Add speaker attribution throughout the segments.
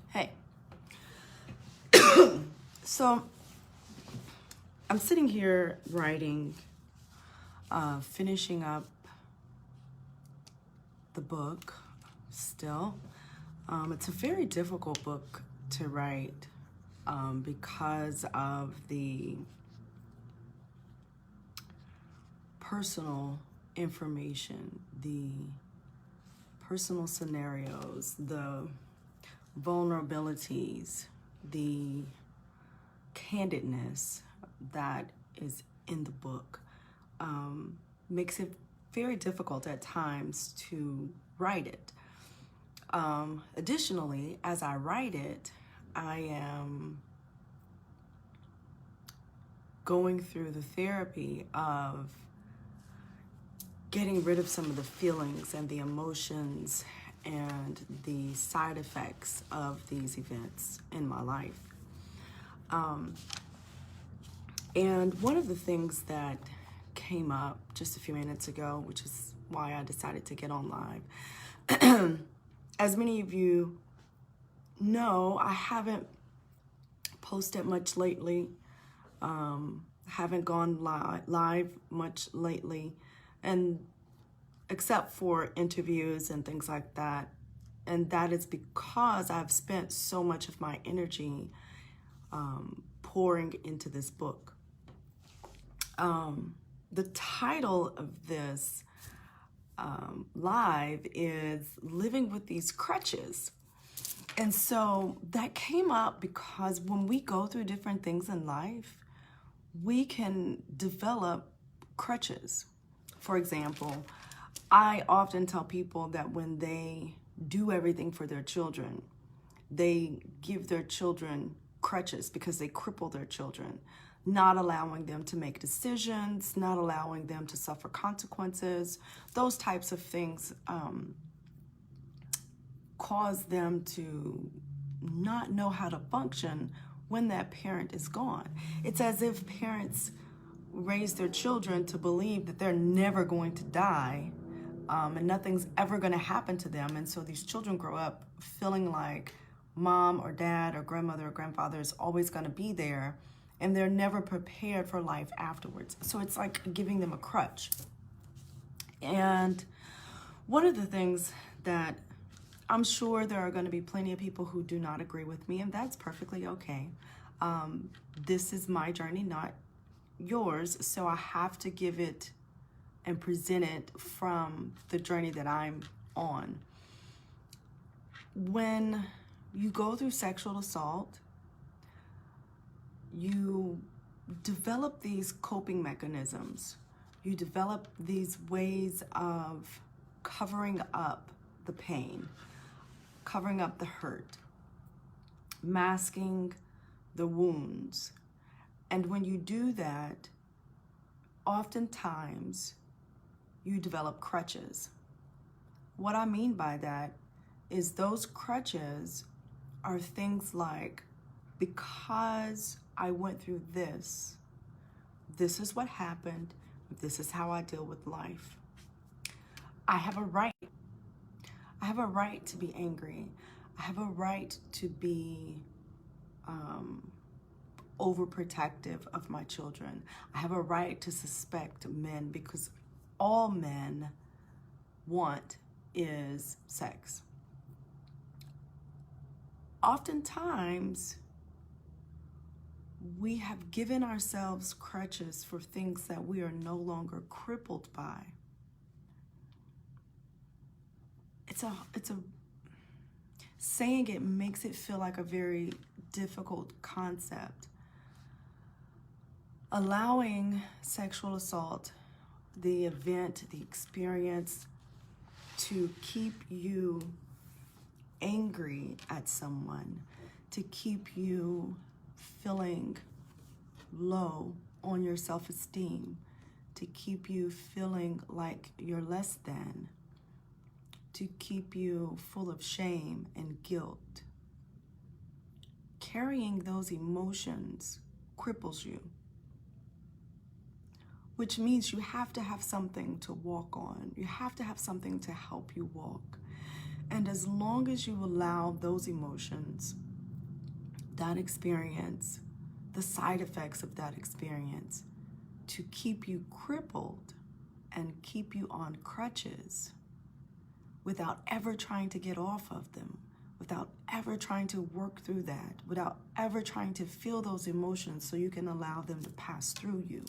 Speaker 1: Hey. So I'm sitting here writing, finishing up the book still. It's a very difficult book to write because of the personal information, the personal scenarios, the vulnerabilities, the candidness that is in the book makes it very difficult at times to write it. Additionally, as I write it, I am going through the therapy of getting rid of some of the feelings and the emotions and the side effects of these events in my life. And one of the things that came up just a few minutes ago, which is why I decided to get on live. As many of you know, I haven't posted much lately. Haven't gone live much lately, and except for interviews and things like that. And that is because I've spent so much of my energy pouring into this book. The title of this live is Living with These Crutches. And so that came up because when we go through different things in life, we can develop crutches. For example, I often tell people that when they do everything for their children, they give their children crutches because they cripple their children, not allowing them to make decisions, not allowing them to suffer consequences. Those types of things cause them to not know how to function when that parent is gone. It's as if parents raise their children to believe that they're never going to die and nothing's ever going to happen to them. And so these children grow up feeling like mom or dad or grandmother or grandfather is always going to be there, and they're never prepared for life afterwards. So it's like giving them a crutch. And one of the things that I'm sure there are going to be plenty of people who do not agree with me, and that's perfectly okay. This is my journey, not yours, so I have to give it and present it from the journey that I'm on. When you go through sexual assault, you develop these coping mechanisms. You develop these ways of covering up the pain, covering up the hurt, masking the wounds. And when you do that, oftentimes you develop crutches. What I mean by that is those crutches are things like, because I went through this, this is what happened, this is how I deal with life. I have a right. I have a right to be angry. I have a right to be overprotective of my children. I have a right to suspect men because all men want is sex. Oftentimes, we have given ourselves crutches for things that we are no longer crippled by. Saying it makes it feel like a very difficult concept. Allowing sexual assault, the event, the experience, to keep you angry at someone, to keep you feeling low on your self-esteem, to keep you feeling like you're less than, to keep you full of shame and guilt. Carrying those emotions cripples you. which means you have to have something to walk on. You have to have something to help you walk. And as long as you allow those emotions, that experience, the side effects of that experience, to keep you crippled and keep you on crutches without ever trying to get off of them, without ever trying to work through that, without ever trying to feel those emotions so you can allow them to pass through you,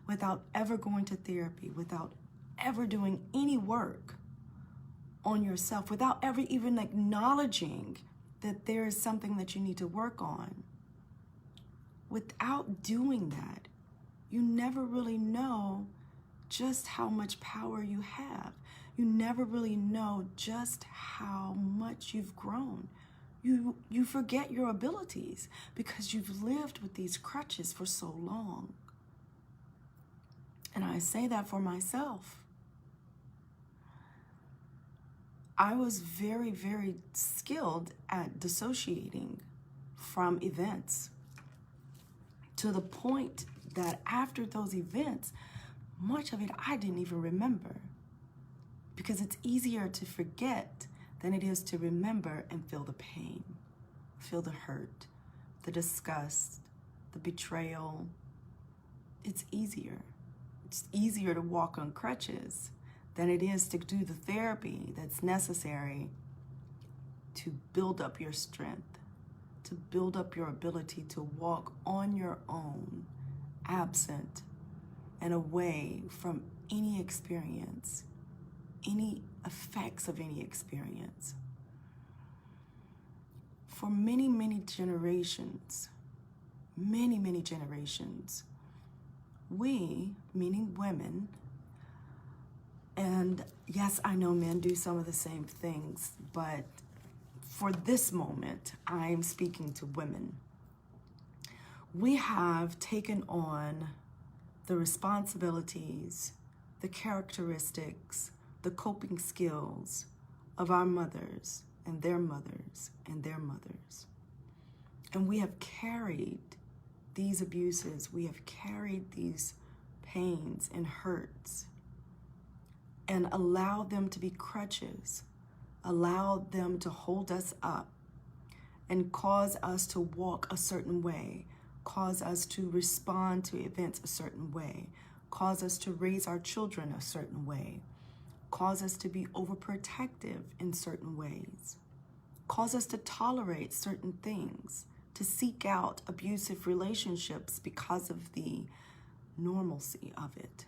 Speaker 1: without ever going to therapy, without ever doing any work on yourself, without ever even acknowledging that there is something that you need to work on. Without doing that, you never really know just how much power you have. You never really know just how much you've grown. You forget your abilities because you've lived with these crutches for so long. And I say that for myself. I was very, very skilled at dissociating from events, to the point that after those events, much of it I didn't even remember, because it's easier to forget than it is to remember and feel the pain, feel the hurt, the disgust, the betrayal. It's easier. It's easier to walk on crutches than it is to do the therapy that's necessary to build up your strength, to build up your ability to walk on your own, absent and away from any experience, any effects of any experience. For many, many generations, we, meaning women, and yes, I know men do some of the same things, but for this moment, I'm speaking to women. We have taken on the responsibilities, the characteristics, the coping skills of our mothers and their mothers and their mothers. And we have carried these abuses, we have carried these pains and hurts, and allowed them to be crutches, allowed them to hold us up and cause us to walk a certain way, cause us to respond to events a certain way, cause us to raise our children a certain way, cause us to be overprotective in certain ways, cause us to tolerate certain things, to seek out abusive relationships because of the normalcy of it.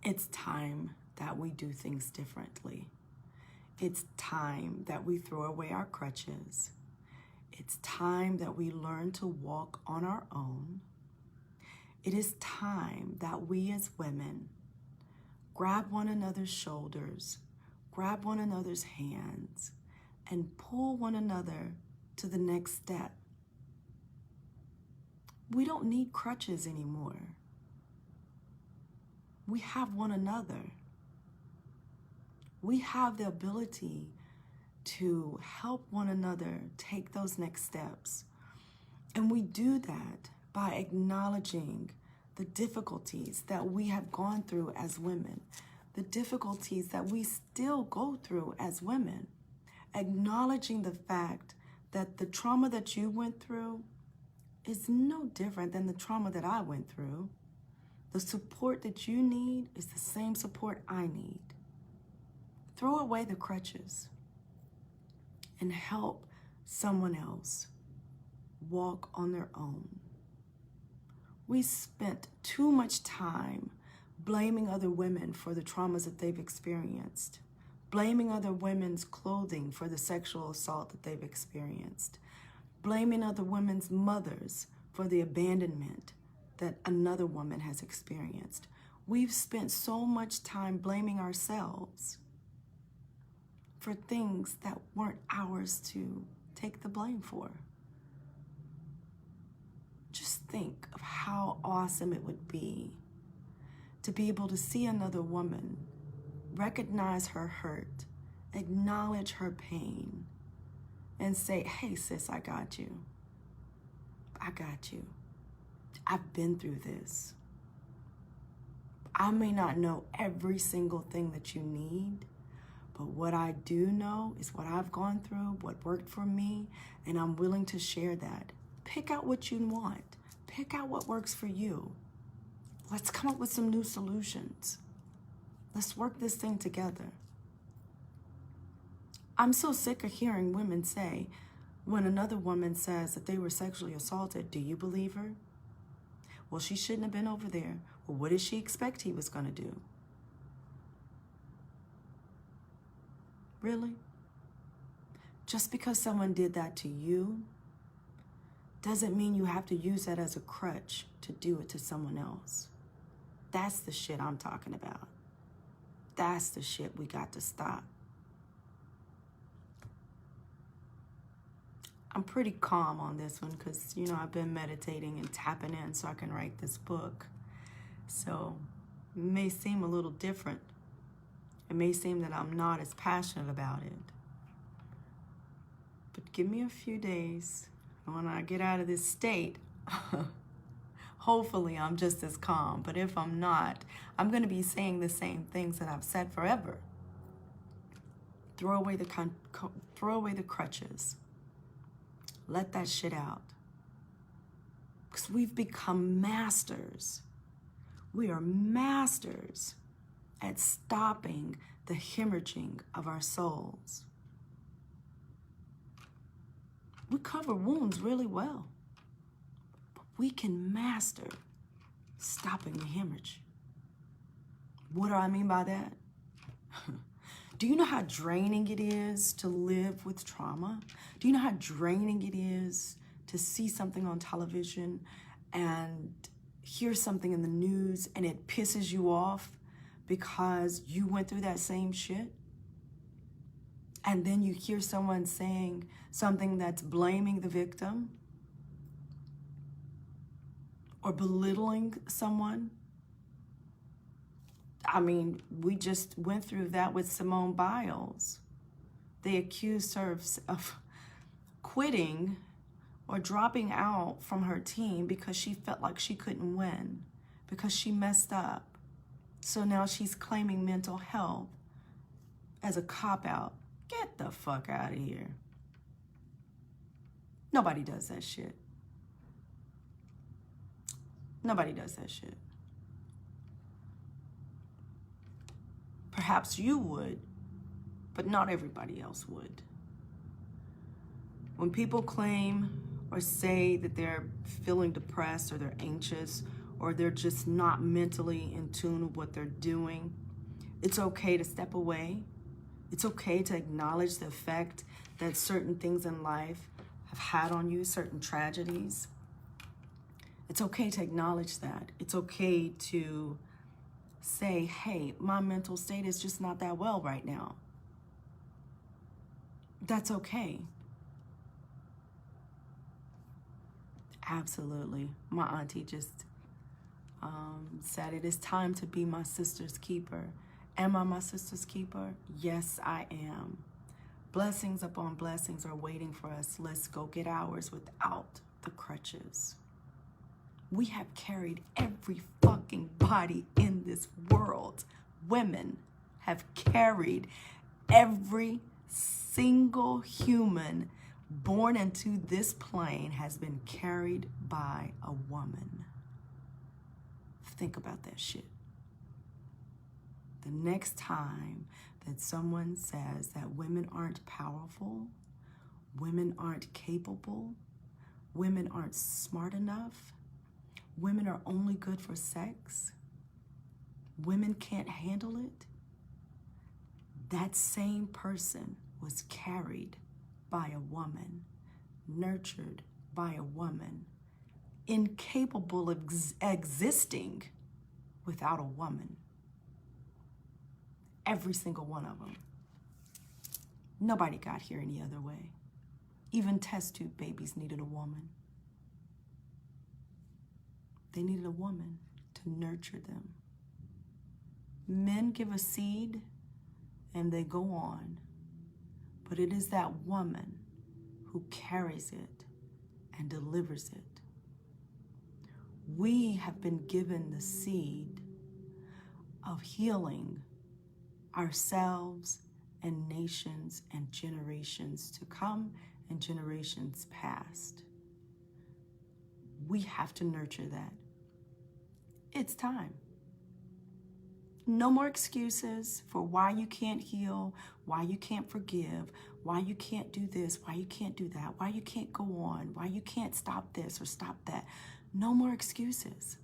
Speaker 1: It's time that we do things differently. It's time that we throw away our crutches. It's time that we learn to walk on our own. It is time that we as women grab one another's shoulders, grab one another's hands, and pull one another to the next step. We don't need crutches anymore. We have one another. We have the ability to help one another take those next steps. And we do that by acknowledging the difficulties that we have gone through as women, the difficulties that we still go through as women, acknowledging the fact that the trauma that you went through is no different than the trauma that I went through. The support that you need is the same support I need. Throw away the crutches and help someone else walk on their own. We spent too much time blaming other women for the traumas that they've experienced, blaming other women's clothing for the sexual assault that they've experienced, blaming other women's mothers for the abandonment that another woman has experienced. We've spent so much time blaming ourselves for things that weren't ours to take the blame for. Just think of how awesome it would be to be able to see another woman, recognize her hurt, acknowledge her pain, and say, hey sis, I got you. I got you. I've been through this. I may not know every single thing that you need, but what I do know is what I've gone through, what worked for me, and I'm willing to share that. Pick out what you want. Pick out what works for you. Let's come up with some new solutions. Let's work this thing together. I'm so sick of hearing women say, when another woman says that they were sexually assaulted, do you believe her? Well, she shouldn't have been over there. Well, what did she expect he was going to do? Really? Just because someone did that to you doesn't mean you have to use that as a crutch to do it to someone else. That's the shit I'm talking about. That's the shit we got to stop. I'm pretty calm on this one because, I've been meditating and tapping in so I can write this book. So it may seem a little different. It may seem that I'm not as passionate about it. But give me a few days. When I get out of this state, hopefully I'm just as calm. But if I'm not, I'm going to be saying the same things that I've said forever. Throw away the crutches. Let that shit out. Because we've become masters. We are masters at stopping the hemorrhaging of our souls. We cover wounds really well, but we can master stopping the hemorrhage. What do I mean by that? Do you know how draining it is to live with trauma? Do you know how draining it is to see something on television and hear something in the news and it pisses you off because you went through that same shit? And then you hear someone saying something that's blaming the victim or belittling someone. I mean, we just went through that with Simone Biles. They accused her of quitting or dropping out from her team because she felt like she couldn't win, because she messed up. So now she's claiming mental health as a cop-out. Get the fuck out of here. Nobody does that shit. Nobody does that shit. Perhaps you would, but not everybody else would. When people claim or say that they're feeling depressed or they're anxious or they're just not mentally in tune with what they're doing, it's okay to step away. It's okay to acknowledge the effect that certain things in life have had on you, certain tragedies. It's okay to acknowledge that. It's okay to say, hey, my mental state is just not that well right now. That's okay. Absolutely. My auntie just said it is time to be my sister's keeper. Am I my sister's keeper? Yes, I am. Blessings upon blessings are waiting for us. Let's go get ours without the crutches. We have carried every fucking body in this world. Women have carried every single human born into this plane has been carried by a woman. Think about that shit. The next time that someone says that women aren't powerful, women aren't capable, women aren't smart enough, women are only good for sex, women can't handle it, that same person was carried by a woman, nurtured by a woman, incapable of existing without a woman. Every single one of them. Nobody got here any other way. Even test tube babies needed a woman. They needed a woman to nurture them. Men give a seed and they go on. But it is that woman who carries it and delivers it. We have been given the seed of healing ourselves and nations and generations to come and generations past. We have to nurture that. It's time. No more excuses for why you can't heal, why you can't forgive, why you can't do this, why you can't do that, why you can't go on, why you can't stop this or stop that. No more excuses.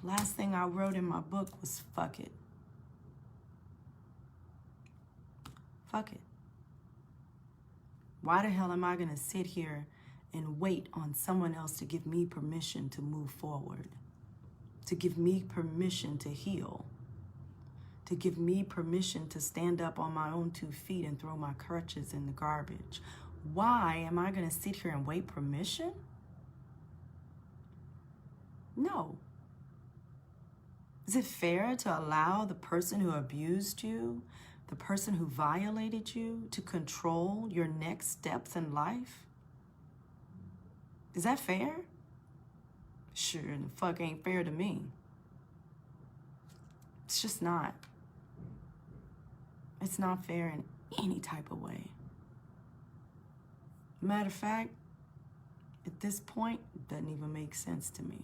Speaker 1: The last thing I wrote in my book was fuck it. Fuck it. Why the hell am I going to sit here and wait on someone else to give me permission to move forward, to give me permission to heal, to give me permission to stand up on my own 2 feet and throw my crutches in the garbage? Why am I going to sit here and wait permission? No. Is it fair to allow the person who abused you, the person who violated you, to control your next steps in life? Is that fair? Sure, the fuck ain't fair to me. It's just not. It's not fair in any type of way. Matter of fact, at this point, it doesn't even make sense to me.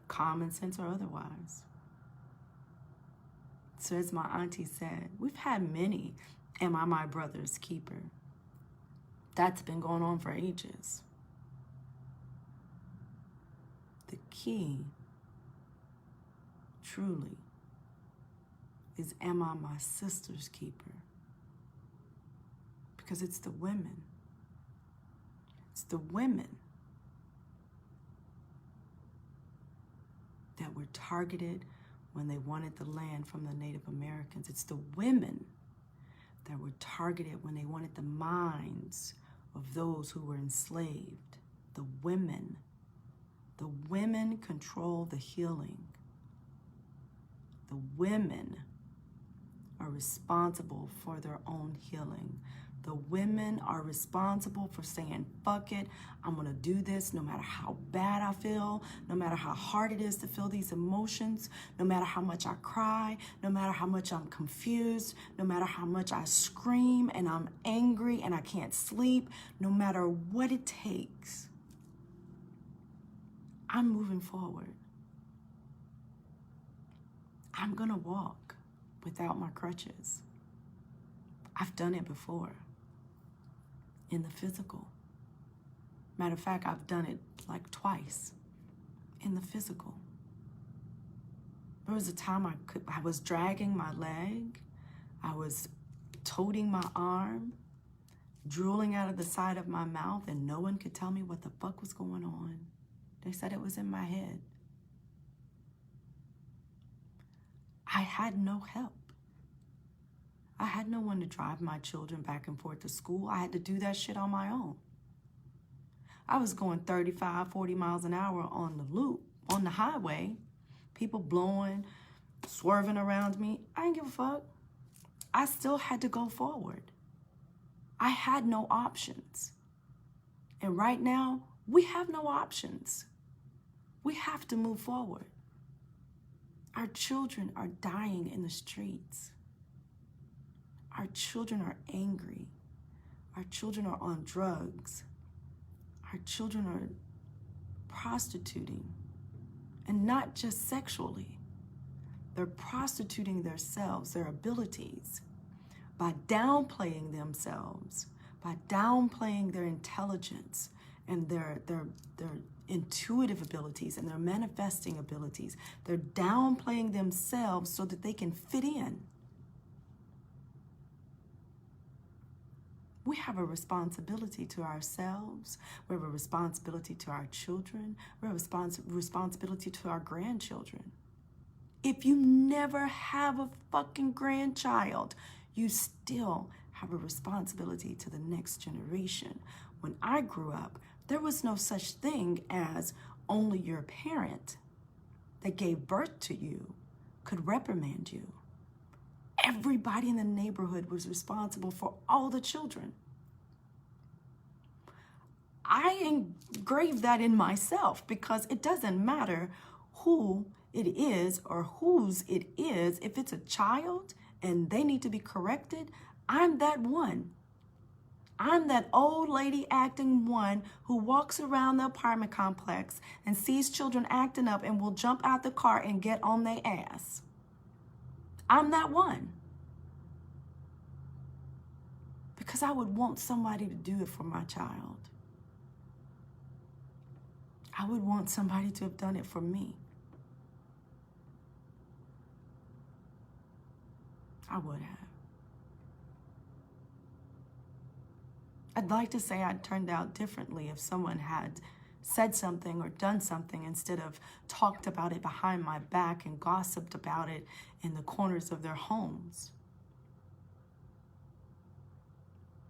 Speaker 1: Common sense or otherwise. So as my auntie said, we've had many Am I my brother's keeper? That's been going on for ages. The key, truly, is am I my sister's keeper? Because it's the women. It's the women that were targeted when they wanted the land from the Native Americans. It's the women that were targeted when they wanted the minds of those who were enslaved. The women. The women control the healing. The women are responsible for their own healing. The women are responsible for saying, fuck it, I'm gonna do this no matter how bad I feel, no matter how hard it is to feel these emotions, no matter how much I cry, no matter how much I'm confused, no matter how much I scream and I'm angry and I can't sleep, no matter what it takes, I'm moving forward. I'm gonna walk without my crutches. I've done it before. In the physical. Matter of fact, I've done it like twice in the physical. There was a time I was dragging my leg, I was toting my arm, drooling out of the side of my mouth, and no one could tell me what the fuck was going on. They said it was in my head. I had no help. I had no one to drive my children back and forth to school. I had to do that shit on my own. I was going 35, 40 miles an hour on the loop, on the highway. People blowing, swerving around me. I didn't give a fuck. I still had to go forward. I had no options. And right now, we have no options. We have to move forward. Our children are dying in the streets. Our children are angry. Our children are on drugs. Our children are prostituting. And not just sexually. They're prostituting themselves, their abilities, by downplaying themselves, by downplaying their intelligence and their intuitive abilities and their manifesting abilities. They're downplaying themselves so that they can fit in. We have a responsibility to ourselves. We have a responsibility to our children. We have a responsibility to our grandchildren. If you never have a fucking grandchild, you still have a responsibility to the next generation. When I grew up, there was no such thing as only your parent that gave birth to you could reprimand you. Everybody in the neighborhood was responsible for all the children. I engrave that in myself, because it doesn't matter who it is or whose it is. If it's a child and they need to be corrected, I'm that one. I'm that old lady acting one who walks around the apartment complex and sees children acting up and will jump out the car and get on their ass. I'm that one. Because I would want somebody to do it for my child. I would want somebody to have done it for me. I would have. I'd like to say I'd turned out differently if someone had said something or done something instead of talked about it behind my back and gossiped about it in the corners of their homes.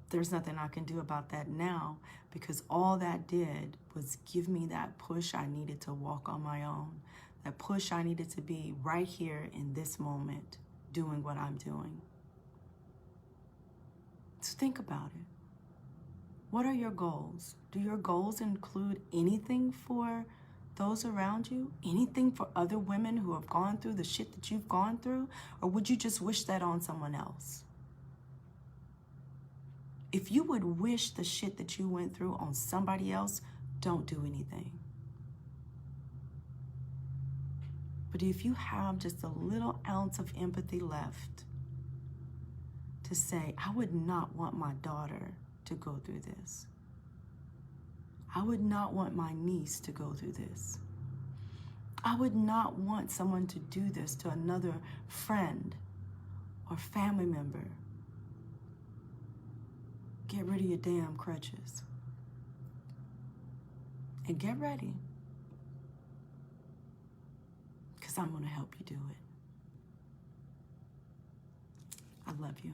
Speaker 1: There's nothing I can do about that now, because all that did was give me that push I needed to walk on my own, that push I needed to be right here in this moment doing what I'm doing. So think about it. What are your goals? Do your goals include anything for those around you? Anything for other women who have gone through the shit that you've gone through? Or would you just wish that on someone else? If you would wish the shit that you went through on somebody else, don't do anything. But if you have just a little ounce of empathy left to say, I would not want my daughter to go through this. I would not want my niece to go through this. I would not want someone to do this to another friend or family member. Get rid of your damn crutches. And get ready. Because I'm going to help you do it. I love you.